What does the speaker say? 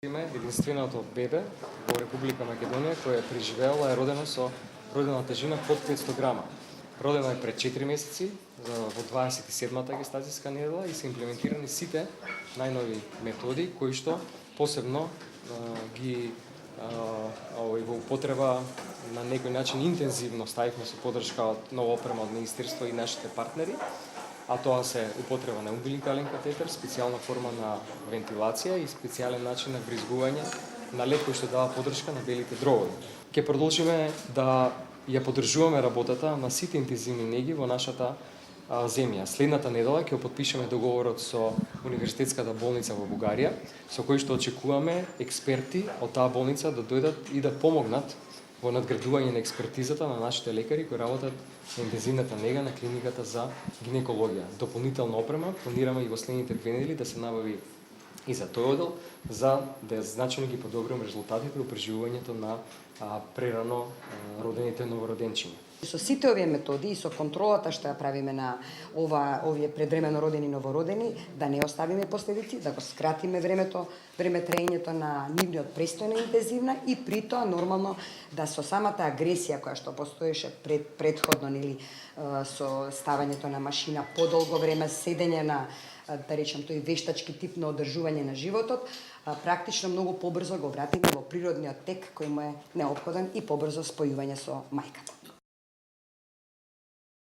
Име единственото бебе во Република Македонија која е преживеала е родено со родена тежина под 500 грама. Родено е пред 4 месеци во 27-та гестацијска недела и се имплементирани сите најнови методи кои што посебно ги во употреба на некој начин интензивно ставивме со подршка од нова опрема од Министерство и нашите партнери, а тоа се употреба на умбиликален катетер, специјална форма на вентилација и специјален начин на вризгување на лек кој што дава подршка на белите дробови. Ке продолжиме да ја поддржуваме работата на сите интензивни неги во нашата земја. Следната недела ќе потпишеме договорот со Универзитетската болница во Бугарија, со кој што очекуваме експерти од таа болница да дојдат и да помогнат во надградување на експертизата на нашите лекари кои работат на интензивната нега на клиниката за гинекологија. Дополнителна опрема планираме и во следните 2 недели да се набави и за тој одел, за да значајно ги подобрим резултатите во преживувањето на прерано родените новороденчиња. Со сите овие методи и со контролата што ја правиме на овие предвремено родени новородени, да не оставиме последици, да го скратиме време траењето на нивниот престој на интензивна и при тоа нормално да со самата агресија која што постоеше предходно или со ставањето на машина подолго време, седење на да речем тој вештачки тип на одржување на животот, практично многу побрзо го вратиме во природниот тек кој му е неопходен и побрзо спојување со мајката.